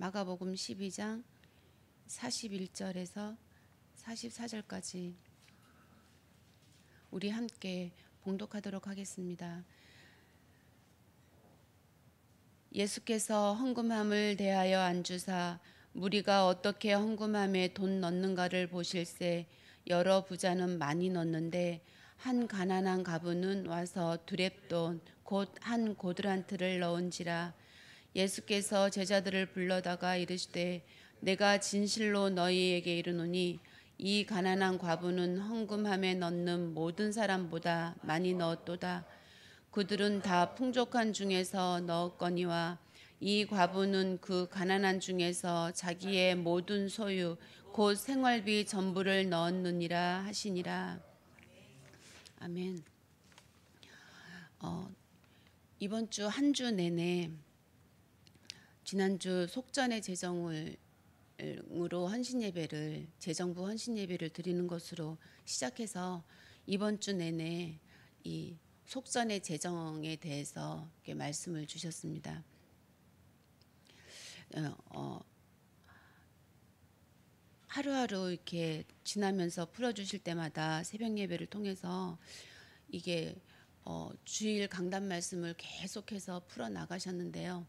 마가복음 12장 41절에서 44절까지 우리 함께 봉독하도록 하겠습니다. 예수께서 헌금함을 대하여 안주사 무리가 어떻게 헌금함에 돈 넣는가를 보실세 여러 부자는 많이 넣는데 한 가난한 가부는 와서 두렙돈 곧 한 고드란트를 넣은지라. 예수께서 제자들을 불러다가 이르시되 내가 진실로 너희에게 이르노니 이 가난한 과부는 헌금함에 넣는 모든 사람보다 많이 넣었도다. 그들은 다 풍족한 중에서 넣었거니와 이 과부는 그 가난한 중에서 자기의 모든 소유 곧 생활비 전부를 넣었느니라 하시니라. 아멘. 이번 주 한 주 내내 지난주 속전의 재정으로 헌신예배를 재정부 헌신예배를 드리는 것으로 시작해서 이번 주 내내 이 속전의 재정에 대해서 이렇게 말씀을 주셨습니다. 하루하루 이렇게 지나면서 풀어주실 때마다 새벽 예배를 통해서 이게 주일 강단 말씀을 계속해서 풀어 나가셨는데요.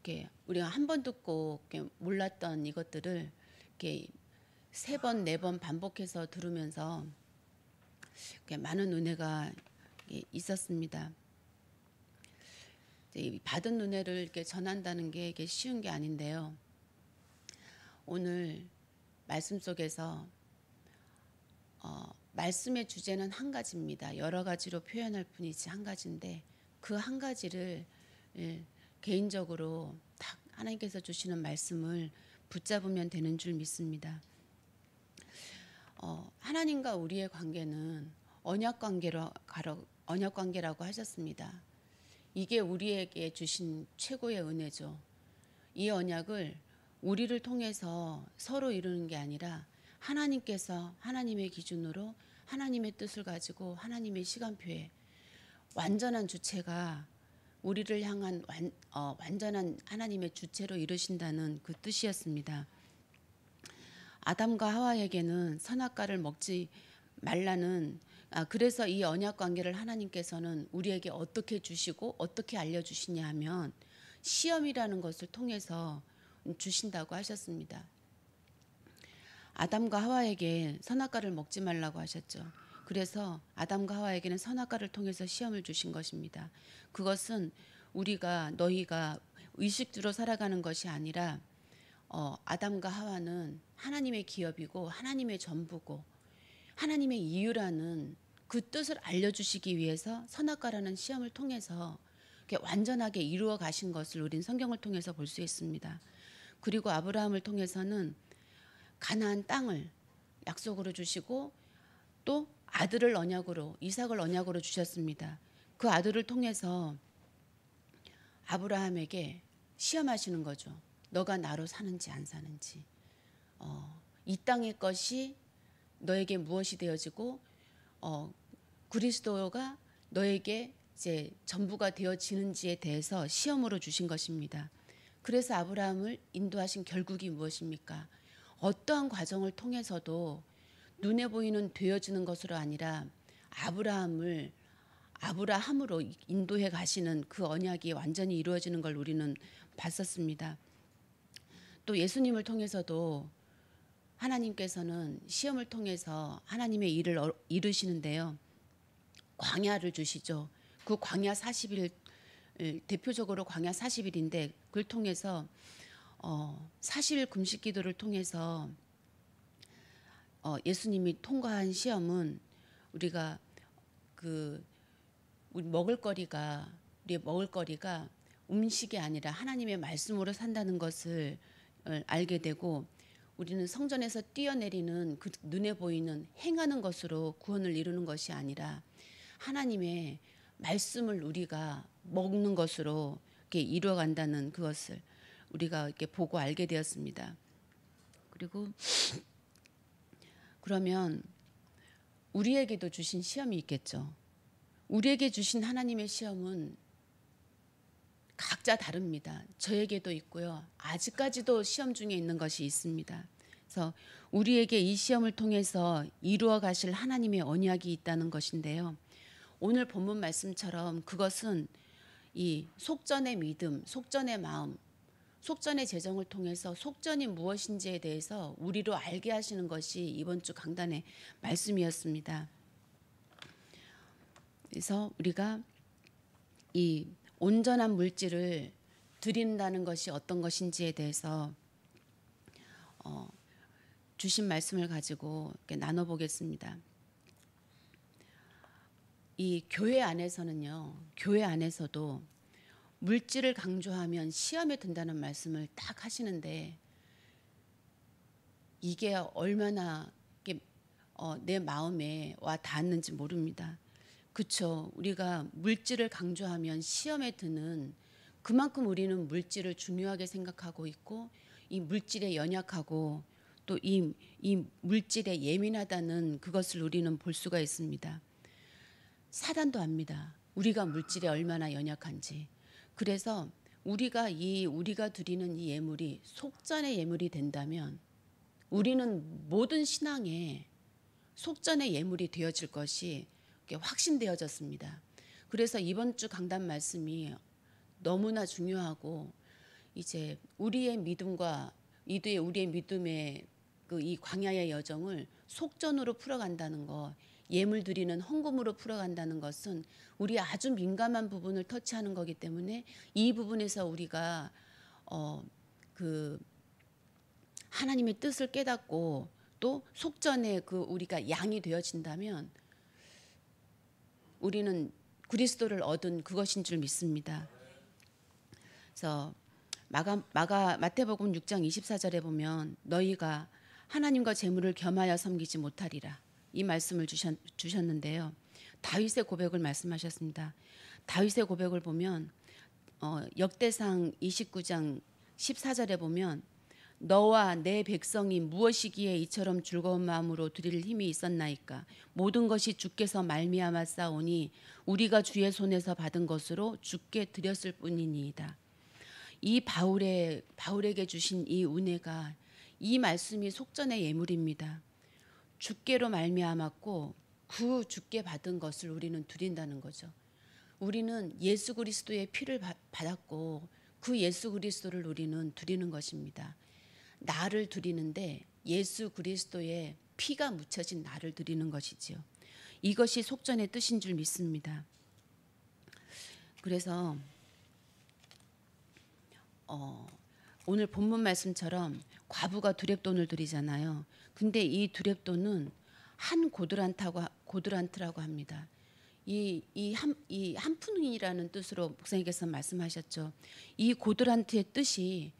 이렇게 우리가 한 번 듣고 이렇게 몰랐던 이것들을 이렇게 세 번, 네 번 반복해서 들으면서 이렇게 많은 은혜가 있었습니다. 받은 은혜를 이렇게 전한다는 게 이게 쉬운 게 아닌데요. 오늘 말씀 속에서 말씀의 주제는 한 가지입니다. 여러 가지로 표현할 뿐이지 한 가지인데 그 한 가지를 개인적으로 딱 하나님께서 주시는 말씀을 붙잡으면 되는 줄 믿습니다. 하나님과 우리의 관계는 언약 관계라고 하셨습니다. 이게 우리에게 주신 최고의 은혜죠. 이 언약을 우리를 통해서 서로 이루는 게 아니라 하나님께서 하나님의 기준으로 하나님의 뜻을 가지고 하나님의 시간표에 완전한 주체가 우리를 향한 완전한 하나님의 주체로 이루신다는 그 뜻이었습니다. 아담과 하와에게는 선악과를 먹지 말라는 그래서 이 언약 관계를 하나님께서는 우리에게 어떻게 주시고 어떻게 알려주시냐 하면 시험이라는 것을 통해서 주신다고 하셨습니다. 아담과 하와에게 선악과를 먹지 말라고 하셨죠. 그래서 아담과 하와에게는 선악과를 통해서 시험을 주신 것입니다. 그것은 너희가 의식주로 살아가는 것이 아니라 아담과 하와는 하나님의 기업이고 하나님의 전부고 하나님의 이유라는 그 뜻을 알려주시기 위해서 선악과라는 시험을 통해서 완전하게 이루어 가신 것을 우린 성경을 통해서 볼 수 있습니다. 그리고 아브라함을 통해서는 가나안 땅을 약속으로 주시고 또 아들을 언약으로 이삭을 언약으로 주셨습니다. 그 아들을 통해서 아브라함에게 시험하시는 거죠. 너가 나로 사는지 안 사는지. 이 땅의 것이 너에게 무엇이 되어지고 그리스도가 너에게 이제 전부가 되어지는지에 대해서 시험으로 주신 것입니다. 그래서 아브라함을 인도하신 결국이 무엇입니까? 어떠한 과정을 통해서도 눈에 보이는 되어지는 것으로 아니라 아브라함으로 인도해 가시는 그 언약이 완전히 이루어지는 걸 우리는 봤었습니다. 또 예수님을 통해서도 하나님께서는 시험을 통해서 하나님의 일을 이루시는데요. 광야를 주시죠. 그 광야 40일 대표적으로 광야 40일인데 그걸 통해서 40일 금식 기도를 통해서 예수님이 통과한 시험은 우리가 우리의 먹을거리가 음식이 아니라 하나님의 말씀으로 산다는 것을 알게 되고 우리는 성전에서 뛰어내리는 그 눈에 보이는 행하는 것으로 구원을 이루는 것이 아니라 하나님의 말씀을 우리가 먹는 것으로 이렇게 이루어간다는 그것을 우리가 이렇게 보고 알게 되었습니다. 그리고 그러면 우리에게도 주신 시험이 있겠죠. 우리에게 주신 하나님의 시험은 각자 다릅니다. 저에게도 있고요. 아직까지도 시험 중에 있는 것이 있습니다. 그래서 우리에게 이 시험을 통해서 이루어 가실 하나님의 언약이 있다는 것인데요. 오늘 본문 말씀처럼 그것은 이 속전의 믿음, 속전의 마음, 속전의 재정을 통해서 속전이 무엇인지에 대해서 우리로 알게 하시는 것이 이번 주 강단의 말씀이었습니다. 그래서 우리가 이 온전한 물질을 드린다는 것이 어떤 것인지에 대해서 주신 말씀을 가지고 이렇게 나눠보겠습니다. 이 교회 안에서는요, 교회 안에서도 물질을 강조하면 시험에 든다는 말씀을 딱 하시는데 이게 얼마나 내 마음에 와 닿았는지 모릅니다. 그렇죠. 우리가 물질을 강조하면 시험에 드는 그만큼 우리는 물질을 중요하게 생각하고 있고 이 물질에 연약하고 또 이 물질에 예민하다는 그것을 우리는 볼 수가 있습니다. 사단도 압니다. 우리가 물질에 얼마나 연약한지. 그래서 우리가 드리는 이 예물이 속전의 예물이 된다면 우리는 모든 신앙에 속전의 예물이 되어질 것이 확신되어졌습니다. 그래서 이번 주 강단 말씀이 너무나 중요하고 이제 우리의 믿음과 우리의 믿음의 이 광야의 여정을 속전으로 풀어간다는 것, 예물 드리는 헌금으로 풀어간다는 것은 우리 아주 민감한 부분을 터치하는 거기 때문에 이 부분에서 우리가 하나님의 뜻을 깨닫고 또 속전에 우리가 양이 되어진다면 우리는 그리스도를 얻은 그것인 줄 믿습니다. 그래서 마태복음 6장 24절에 보면 너희가 하나님과 재물을 겸하여 섬기지 못하리라 이 말씀을 주셨는데요. 다윗의 고백을 말씀하셨습니다. 다윗의 고백을 보면 역대상 29장 14절에 보면 너와 내 백성이 무엇이기에 이처럼 즐거운 마음으로 드릴 힘이 있었나이까 모든 것이 주께서 말미암아 싸우니 우리가 주의 손에서 받은 것으로 주께 드렸을 뿐이니이다. 이 바울에게 주신 이 은혜가 이 말씀이 속전의 예물입니다. 주께로 말미암았고 그 주께 받은 것을 우리는 드린다는 거죠. 우리는 예수 그리스도의 피를 받았고 그 예수 그리스도를 우리는 드리는 것입니다. 나를 드리는데 예수 그리스도의 피가 묻혀진 나를 드리는 것이지요. 이것이 속전의 뜻인 줄 믿습니다. 그래서 오늘 본문 말씀처럼 과부가 두렙돈을 드리잖아요. 근데 이 두렙돈은 한 고드란트라고 합니다. 이 한 푼이라는 뜻으로 목사님께서 말씀하셨죠. 이 고드란트의 뜻이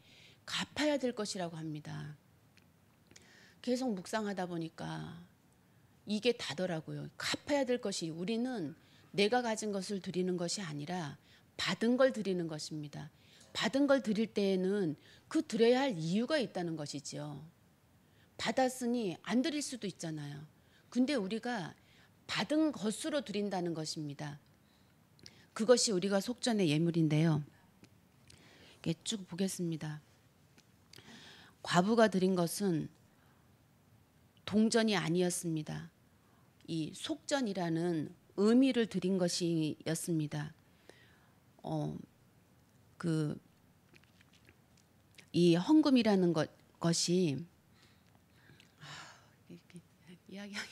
갚아야 될 것이라고 합니다. 계속 묵상하다 보니까 이게 다더라고요. 갚아야 될 것이 우리는 내가 가진 것을 드리는 것이 아니라 받은 걸 드리는 것입니다. 받은 걸 드릴 때에는 그 드려야 할 이유가 있다는 것이죠. 받았으니 안 드릴 수도 있잖아요. 근데 우리가 받은 것으로 드린다는 것입니다. 그것이 우리가 속전의 예물인데요. 이렇게 쭉 보겠습니다. 과부가 드린 것은 동전이 아니었습니다. 이 속전이라는 의미를 드린 것이었습니다. 이 헌금이라는 것이 이야기하기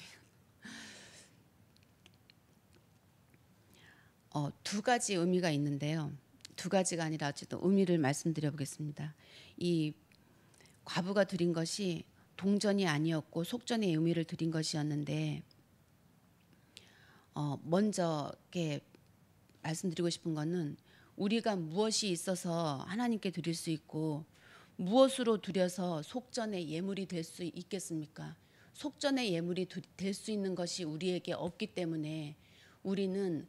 두 가지 의미가 있는데요. 두 가지가 아니라 어쨌든 의미를 말씀드려 보겠습니다. 이 과부가 드린 것이 동전이 아니었고 속전의 의미를 드린 것이었는데 먼저 이렇게 말씀드리고 싶은 거는 우리가 무엇이 있어서 하나님께 드릴 수 있고 무엇으로 드려서 속전의 예물이 될 수 있겠습니까? 속전의 예물이 될 수 있는 것이 우리에게 없기 때문에 우리는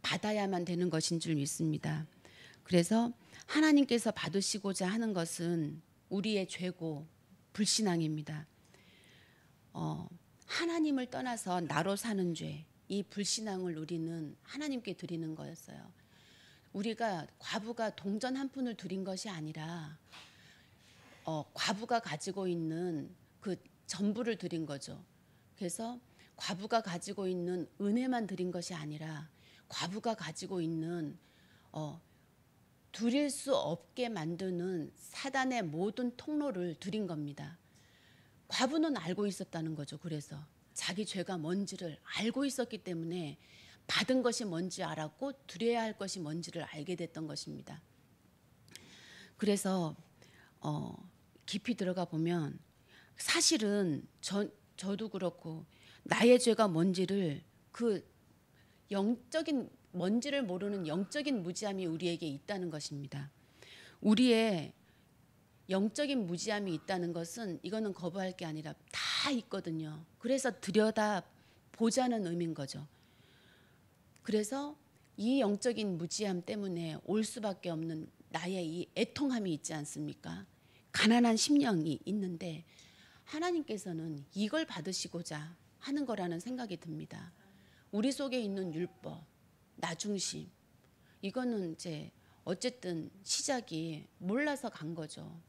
받아야만 되는 것인 줄 믿습니다. 그래서 하나님께서 받으시고자 하는 것은 우리의 죄고 불신앙입니다. 하나님을 떠나서 나로 사는 죄, 이 불신앙을 우리는 하나님께 드리는 거였어요. 우리가 과부가 동전 한 푼을 드린 것이 아니라 과부가 가지고 있는 그 전부를 드린 거죠. 그래서 과부가 가지고 있는 은혜만 드린 것이 아니라 과부가 가지고 있는 드릴 수 없게 만드는 사단의 모든 통로를 드린 겁니다. 과부는 알고 있었다는 거죠. 그래서 자기 죄가 뭔지를 알고 있었기 때문에 받은 것이 뭔지 알았고 드려야 할 것이 뭔지를 알게 됐던 것입니다. 그래서 깊이 들어가 보면 사실은 저도 그렇고 나의 죄가 뭔지를 그 영적인 뭔지를 모르는 영적인 무지함이 우리에게 있다는 것입니다. 우리의 영적인 무지함이 있다는 것은 이거는 거부할 게 아니라 다 있거든요. 그래서 들여다 보자는 의미인 거죠. 그래서 이 영적인 무지함 때문에 올 수밖에 없는 나의 이 애통함이 있지 않습니까? 가난한 심령이 있는데 하나님께서는 이걸 받으시고자 하는 거라는 생각이 듭니다. 우리 속에 있는 율법, 나중심, 이거는 이제 어쨌든 시작이 몰라서 간 거죠.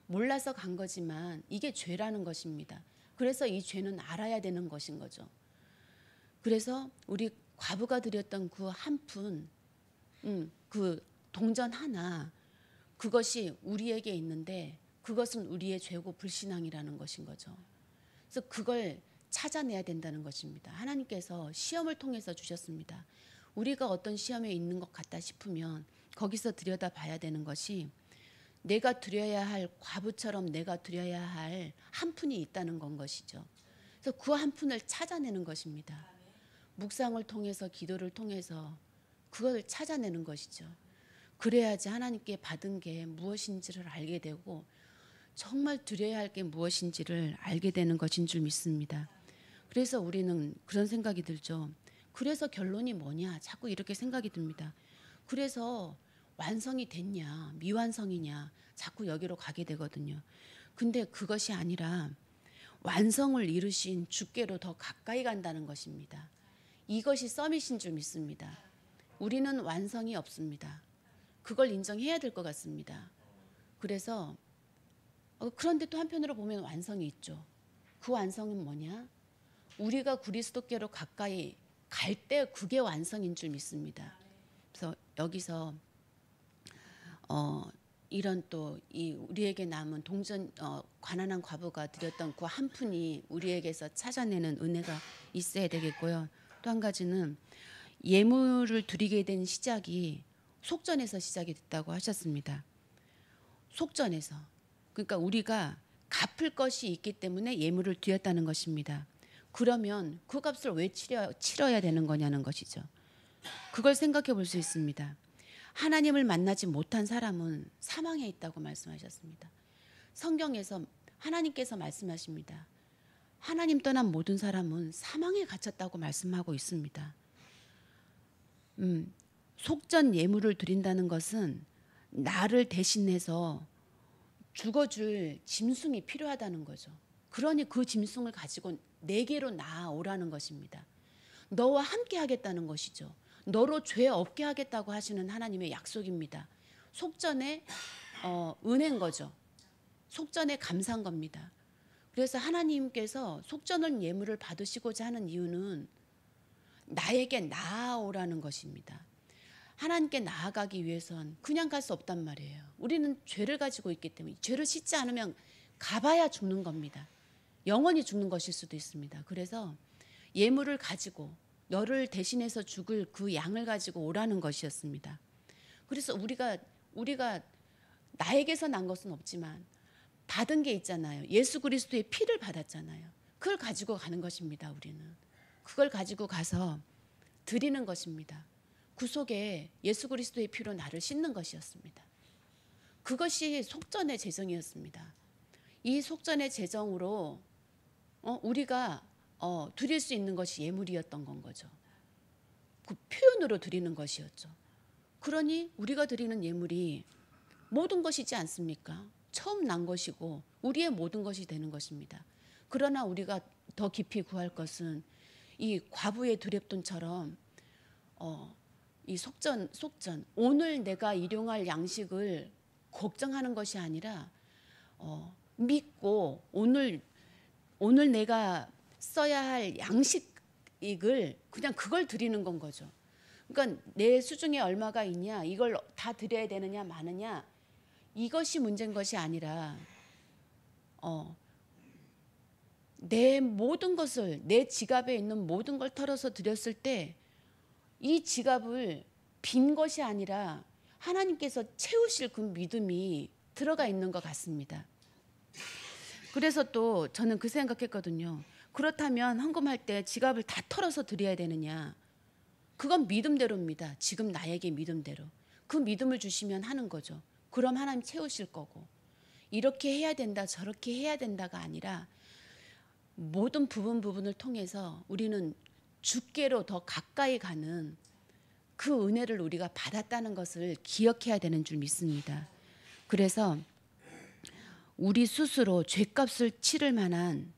몰라서 간 거지만 이게 죄라는 것입니다. 그래서 이 죄는 알아야 되는 것인 거죠. 그래서 우리 과부가 드렸던 그 한 푼, 그 동전 하나, 그것이 우리에게 있는데 그것은 우리의 죄고 불신앙이라는 것인 거죠. 그래서 그걸 찾아내야 된다는 것입니다. 하나님께서 시험을 통해서 주셨습니다. 우리가 어떤 시험에 있는 것 같다 싶으면 거기서 들여다봐야 되는 것이 내가 드려야 할 과부처럼 내가 드려야 할 한 푼이 있다는 건 것이죠. 그래서 그 한 푼을 찾아내는 것입니다. 묵상을 통해서 기도를 통해서 그걸 찾아내는 것이죠. 그래야지 하나님께 받은 게 무엇인지를 알게 되고 정말 드려야 할 게 무엇인지를 알게 되는 것인 줄 믿습니다. 그래서 우리는 그런 생각이 들죠. 그래서 결론이 뭐냐 자꾸 이렇게 생각이 듭니다. 그래서 완성이 됐냐 미완성이냐 자꾸 여기로 가게 되거든요. 근데 그것이 아니라 완성을 이루신 주께로 더 가까이 간다는 것입니다. 이것이 서밋인 줄 믿습니다. 우리는 완성이 없습니다. 그걸 인정해야 될 것 같습니다. 그래서 그런데 또 한편으로 보면 완성이 있죠. 그 완성은 뭐냐? 우리가 그리스도께로 가까이 갈 때 그게 완성인 줄 믿습니다. 그래서 여기서 이런 또 이 우리에게 남은 동전 가난한 과부가 드렸던 그 한 푼이 우리에게서 찾아내는 은혜가 있어야 되겠고요. 또 한 가지는 예물을 드리게 된 시작이 속전에서 시작이 됐다고 하셨습니다. 속전에서. 그러니까 우리가 갚을 것이 있기 때문에 예물을 드렸다는 것입니다. 그러면 그 값을 왜 치러야 되는 거냐는 것이죠. 그걸 생각해 볼 수 있습니다. 하나님을 만나지 못한 사람은 사망에 있다고 말씀하셨습니다. 성경에서 하나님께서 말씀하십니다. 하나님 떠난 모든 사람은 사망에 갇혔다고 말씀하고 있습니다. 속전 예물을 드린다는 것은 나를 대신해서 죽어줄 짐승이 필요하다는 거죠. 그러니 그 짐승을 가지고 내게로 나아오라는 것입니다. 너와 함께 하겠다는 것이죠. 너로 죄 없게 하겠다고 하시는 하나님의 약속입니다. 속전의 은혜인 거죠. 속전의 감사한 겁니다. 그래서 하나님께서 속전은 예물을 받으시고자 하는 이유는 나에게 나아오라는 것입니다. 하나님께 나아가기 위해선 그냥 갈 수 없단 말이에요. 우리는 죄를 가지고 있기 때문에 죄를 씻지 않으면 가봐야 죽는 겁니다. 영원히 죽는 것일 수도 있습니다. 그래서 예물을 가지고 너를 대신해서 죽을 그 양을 가지고 오라는 것이었습니다. 그래서 우리가 나에게서 난 것은 없지만 받은 게 있잖아요. 예수 그리스도의 피를 받았잖아요. 그걸 가지고 가는 것입니다. 우리는 그걸 가지고 가서 드리는 것입니다. 그 속에 예수 그리스도의 피로 나를 씻는 것이었습니다. 그것이 속전의 재정이었습니다. 이 속전의 재정으로 우리가 드릴 수 있는 것이 예물이었던 건 거죠. 그 표현으로 드리는 것이었죠. 그러니 우리가 드리는 예물이 모든 것이지 않습니까? 처음 난 것이고 우리의 모든 것이 되는 것입니다. 그러나 우리가 더 깊이 구할 것은 이 과부의 두렵돈처럼 이 속전 오늘 내가 일용할 양식을 걱정하는 것이 아니라 믿고 오늘 내가 써야 할 양식을 그냥 그걸 드리는 건 거죠. 그러니까 내 수중에 얼마가 있냐, 이걸 다 드려야 되느냐 마느냐, 이것이 문제인 것이 아니라 내 모든 것을, 내 지갑에 있는 모든 걸 털어서 드렸을 때 이 지갑을 빈 것이 아니라 하나님께서 채우실 그 믿음이 들어가 있는 것 같습니다. 그래서 또 저는 그 생각했거든요. 그렇다면 헌금할 때 지갑을 다 털어서 드려야 되느냐? 그건 믿음대로입니다. 지금 나에게 믿음대로. 그 믿음을 주시면 하는 거죠. 그럼 하나님 채우실 거고. 이렇게 해야 된다, 저렇게 해야 된다가 아니라 모든 부분을 통해서 우리는 주께로 더 가까이 가는 그 은혜를 우리가 받았다는 것을 기억해야 되는 줄 믿습니다. 그래서 우리 스스로 죗값을 치를 만한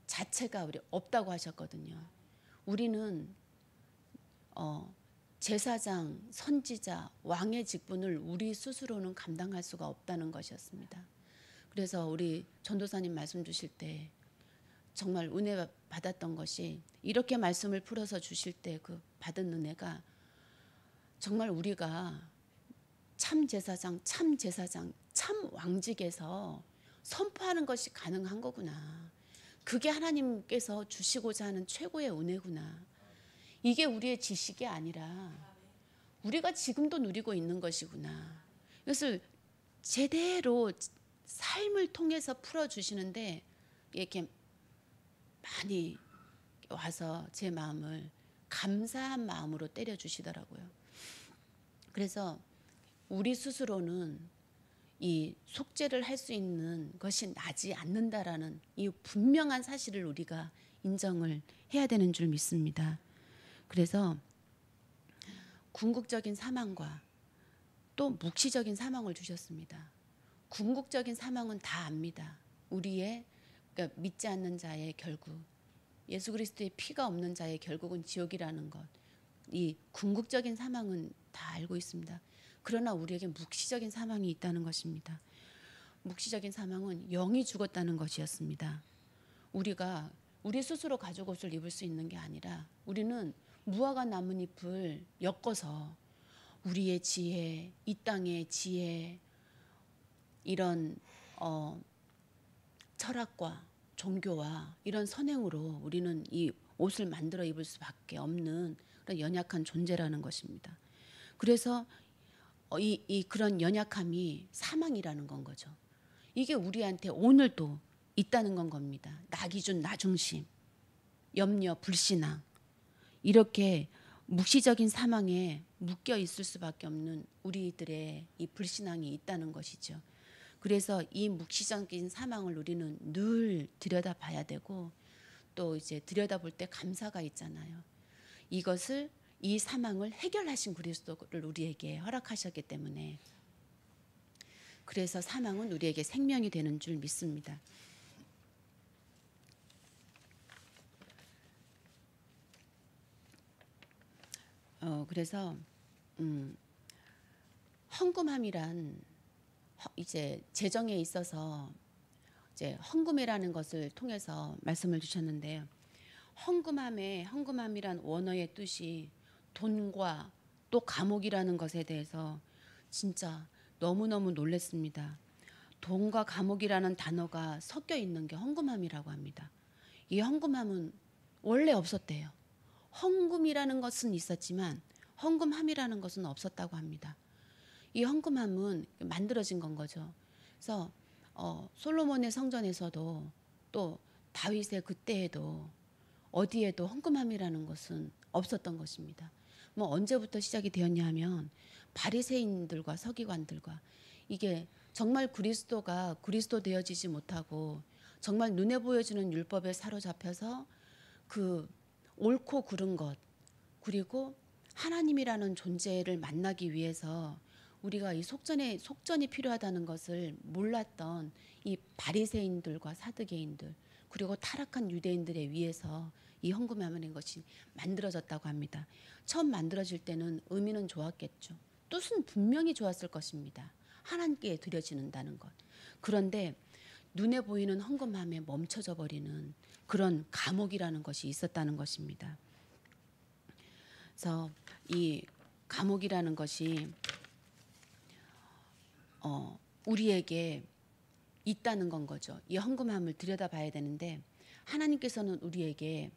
자체가 우리 없다고 하셨거든요. 우리는 제사장, 선지자, 왕의 직분을 우리 스스로는 감당할 수가 없다는 것이었습니다. 그래서 우리 전도사님 말씀 주실 때 정말 은혜 받았던 것이, 이렇게 말씀을 풀어서 주실 때 그 받은 은혜가 정말 우리가 참 제사장, 참 왕직에서 선포하는 것이 가능한 거구나. 그게 하나님께서 주시고자 하는 최고의 은혜구나. 이게 우리의 지식이 아니라 우리가 지금도 누리고 있는 것이구나. 이것을 제대로 삶을 통해서 풀어주시는데 이렇게 많이 와서 제 마음을 감사한 마음으로 때려주시더라고요. 그래서 우리 스스로는 이 속죄를 할 수 있는 것이 나지 않는다라는 이 분명한 사실을 우리가 인정을 해야 되는 줄 믿습니다. 그래서 궁극적인 사망과 또 묵시적인 사망을 주셨습니다. 궁극적인 사망은 다 압니다. 우리의, 그러니까 믿지 않는 자의 결국, 예수 그리스도의 피가 없는 자의 결국은 지옥이라는 것, 이 궁극적인 사망은 다 알고 있습니다. 그러나 우리에게 묵시적인 사망이 있다는 것입니다. 묵시적인 사망은 영이 죽었다는 것이었습니다. 우리가 우리 스스로 가죽 옷을 입을 수 있는 게 아니라 우리는 무화과 나뭇잎을 엮어서 우리의 지혜, 이 땅의 지혜, 이런 철학과 종교와 이런 선행으로 우리는 이 옷을 만들어 입을 수밖에 없는 그런 연약한 존재라는 것입니다. 그래서 그런 연약함이 사망이라는 건 거죠. 이게 우리한테 오늘도 있다는 건 겁니다. 나 기준, 나 중심, 염려, 불신앙, 이렇게 묵시적인 사망에 묶여 있을 수밖에 없는 우리들의 이 불신앙이 있다는 것이죠. 그래서 이 묵시적인 사망을 우리는 늘 들여다봐야 되고, 또 이제 들여다볼 때 감사가 있잖아요. 이 사망을 해결하신 그리스도를 우리에게 허락하셨기 때문에, 그래서 사망은 우리에게 생명이 되는 줄 믿습니다. 그래서 헌금함이란 이제 재정에 있어서 이제 헌금이라는 것을 통해서 말씀을 주셨는데요. 헌금함이란 원어의 뜻이 돈과 또 감옥이라는 것에 대해서 진짜 너무너무 놀랐습니다. 돈과 감옥이라는 단어가 섞여 있는 게 헌금함이라고 합니다. 이 헌금함은 원래 없었대요. 헌금이라는 것은 있었지만 헌금함이라는 것은 없었다고 합니다. 이 헌금함은 만들어진 건 거죠. 그래서 솔로몬의 성전에서도 또 다윗의 그때에도 어디에도 헌금함이라는 것은 없었던 것입니다. 뭐 언제부터 시작이 되었냐 하면 바리새인들과 서기관들과, 이게 정말 그리스도가 그리스도 되어지지 못하고 정말 눈에 보여지는 율법에 사로잡혀서 그 옳고 그른 것, 그리고 하나님이라는 존재를 만나기 위해서 우리가 이 속전이 필요하다는 것을 몰랐던 이 바리새인들과 사두개인들, 그리고 타락한 유대인들에 의해서 이 헌금하는 것이 만들어졌다고 합니다. 처음 만들어질 때는 의미는 좋았겠죠. 뜻은 분명히 좋았을 것입니다. 하나님께 드려지는다는 것. 그런데 눈에 보이는 헌금함에 멈춰져 버리는 그런 감옥이라는 것이 있었다는 것입니다. 그래서 이 감옥이라는 것이 우리에게 있다는 건 거죠. 이 헌금함을 들여다봐야 되는데 하나님께서는 우리에게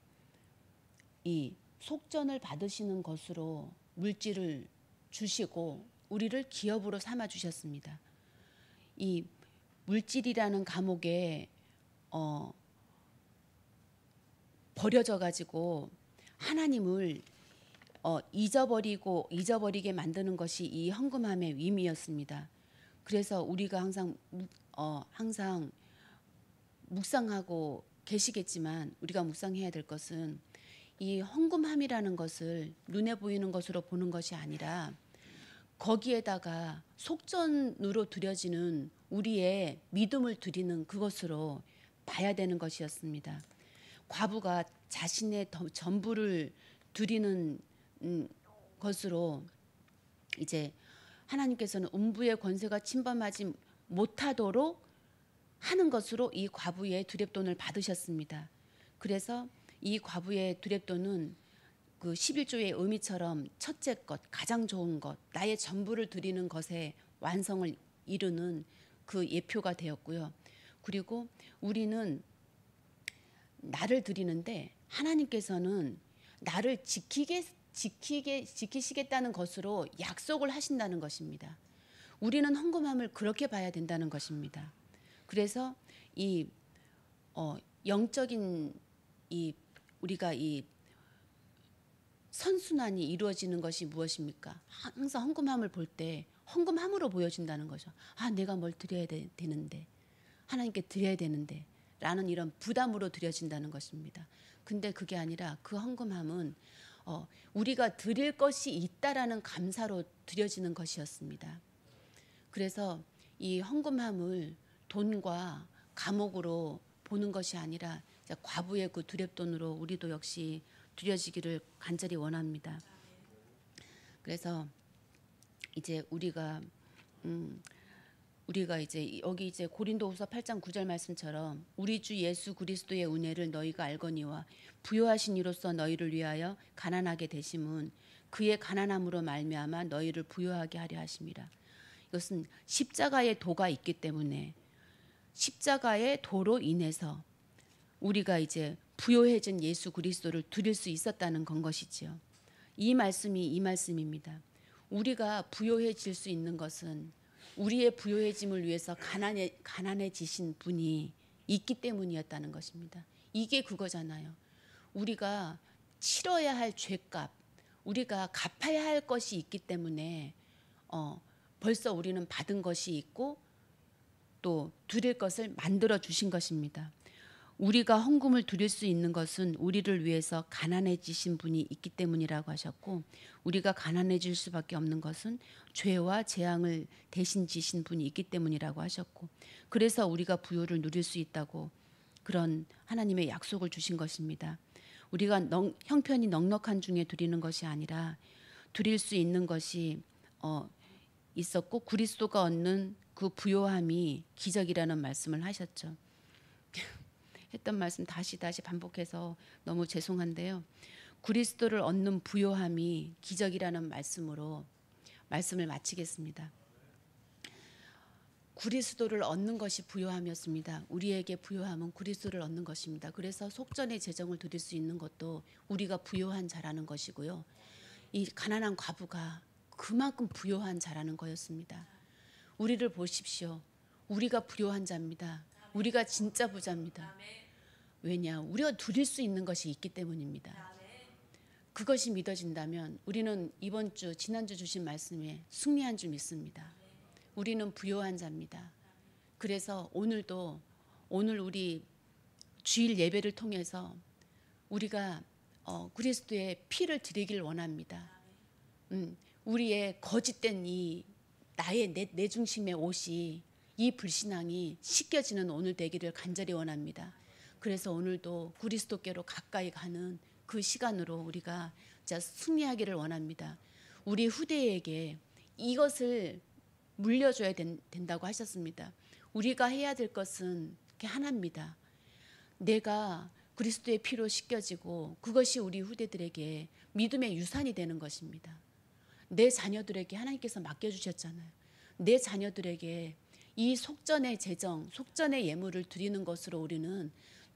이 속전을 받으시는 것으로 물질을 주시고 우리를 기업으로 삼아 주셨습니다. 이 물질이라는 감옥에 버려져 가지고 하나님을 잊어버리게 만드는 것이 이 헌금함의 의미였습니다. 그래서 우리가 항상 묵상하고 계시겠지만 우리가 묵상해야 될 것은 이 헌금함이라는 것을 눈에 보이는 것으로 보는 것이 아니라 거기에다가 속전으로 드려지는 우리의 믿음을 드리는 그것으로 봐야 되는 것이었습니다. 과부가 자신의 전부를 드리는 것으로 이제 하나님께서는 음부의 권세가 침범하지 못하도록 하는 것으로 이 과부의 두렙돈을 받으셨습니다. 그래서 이 과부의 두렙돈은 그 11조의 의미처럼 첫째 것, 가장 좋은 것, 나의 전부를 드리는 것의 완성을 이루는 그 예표가 되었고요. 그리고 우리는 나를 드리는데 하나님께서는 나를 지키시겠다는 것으로 약속을 하신다는 것입니다. 우리는 헌금함을 그렇게 봐야 된다는 것입니다. 그래서 이 영적인 우리가 이 선순환이 이루어지는 것이 무엇입니까? 항상 헌금함을 볼 때 헌금함으로 보여진다는 거죠. 내가 뭘 드려야 되는데 하나님께 드려야 되는데 라는 이런 부담으로 드려진다는 것입니다. 근데 그게 아니라 그 헌금함은 우리가 드릴 것이 있다라는 감사로 드려지는 것이었습니다. 그래서 이 헌금함을 돈과 감옥으로 보는 것이 아니라 과부의 그 두렙돈으로 우리도 역시 드려지기를 간절히 원합니다. 그래서 이제 우리가 이제 여기 이제 고린도후서 8장 9절 말씀처럼 우리 주 예수 그리스도의 은혜를 너희가 알거니와 부요하신 이로써 너희를 위하여 가난하게 되심은 그의 가난함으로 말미암아 너희를 부요하게 하려 하심이라. 이것은 십자가의 도가 있기 때문에 십자가의 도로 인해서 우리가 이제 부요해진 예수 그리스도를 드릴 수 있었다는 건 것이지요. 이 말씀입니다. 우리가 부요해질 수 있는 것은 우리의 부요해짐을 위해서 가난해지신 분이 있기 때문이었다는 것입니다. 이게 그거잖아요. 우리가 치러야 할 죄값, 우리가 갚아야 할 것이 있기 때문에 벌써 우리는 받은 것이 있고 또 드릴 것을 만들어 주신 것입니다. 우리가 헌금을 드릴 수 있는 것은 우리를 위해서 가난해지신 분이 있기 때문이라고 하셨고, 우리가 가난해질 수밖에 없는 것은 죄와 재앙을 대신 지신 분이 있기 때문이라고 하셨고, 그래서 우리가 부요를 누릴 수 있다고 그런 하나님의 약속을 주신 것입니다. 우리가 형편이 넉넉한 중에 드리는 것이 아니라 드릴 수 있는 것이 있었고 그리스도가 얻는 그 부요함이 기적이라는 말씀을 하셨죠. 했던 말씀 다시 반복해서 너무 죄송한데요. 그리스도를 얻는 부요함이 기적이라는 말씀으로 말씀을 마치겠습니다. 그리스도를 얻는 것이 부요함이었습니다. 우리에게 부요함은 그리스도를 얻는 것입니다. 그래서 속전의 재정을 드릴 수 있는 것도 우리가 부요한 자라는 것이고요. 이 가난한 과부가 그만큼 부요한 자라는 거였습니다. 우리를 보십시오. 우리가 부요한 자입니다. 우리가 진짜 부자입니다. 왜냐? 우리가 드릴 수 있는 것이 있기 때문입니다. 그것이 믿어진다면 우리는 이번 주 지난주 주신 말씀에 승리한 줄 믿습니다. 우리는 부요한 자입니다. 그래서 오늘 우리 주일 예배를 통해서 우리가 그리스도의 피를 드리길 원합니다. 우리의 거짓된 이 나의 내 중심의 옷이 이 불신앙이 씻겨지는 오늘 되기를 간절히 원합니다. 그래서 오늘도 그리스도께로 가까이 가는 그 시간으로 우리가 진짜 승리하기를 원합니다. 우리 후대에게 이것을 물려줘야 된다고 하셨습니다. 우리가 해야 될 것은 하나입니다. 내가 그리스도의 피로 씻겨지고 그것이 우리 후대들에게 믿음의 유산이 되는 것입니다. 내 자녀들에게 하나님께서 맡겨주셨잖아요. 내 자녀들에게 이 속전의 재정, 속전의 예물을 드리는 것으로 우리는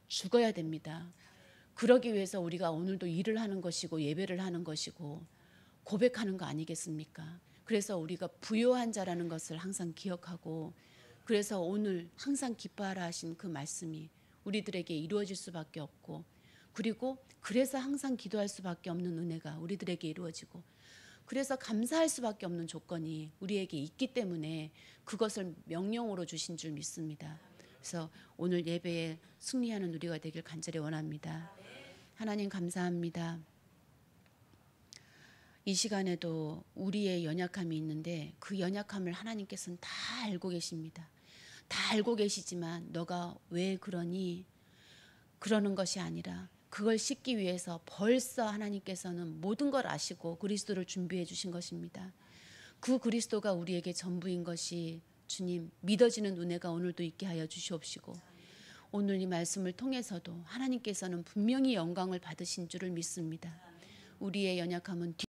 죽어야 됩니다. 그러기 위해서 우리가 오늘도 일을 하는 것이고 예배를 하는 것이고 고백하는 거 아니겠습니까? 그래서 우리가 부요한 자라는 것을 항상 기억하고, 그래서 오늘 항상 기뻐하라 하신 그 말씀이 우리들에게 이루어질 수밖에 없고, 그리고 그래서 항상 기도할 수밖에 없는 은혜가 우리들에게 이루어지고, 그래서 감사할 수밖에 없는 조건이 우리에게 있기 때문에 그것을 명령으로 주신 줄 믿습니다. 그래서 오늘 예배에 승리하는 우리가 되길 간절히 원합니다. 하나님 감사합니다. 이 시간에도 우리의 연약함이 있는데 그 연약함을 하나님께서는 다 알고 계십니다. 다 알고 계시지만 너가 왜 그러니? 그러는 것이 아니라 그걸 씻기 위해서 벌써 하나님께서는 모든 걸 아시고 그리스도를 준비해 주신 것입니다. 그 그리스도가 우리에게 전부인 것이 주님 믿어지는 은혜가 오늘도 있게 하여 주시옵시고, 오늘 이 말씀을 통해서도 하나님께서는 분명히 영광을 받으신 줄을 믿습니다. 우리의 연약함은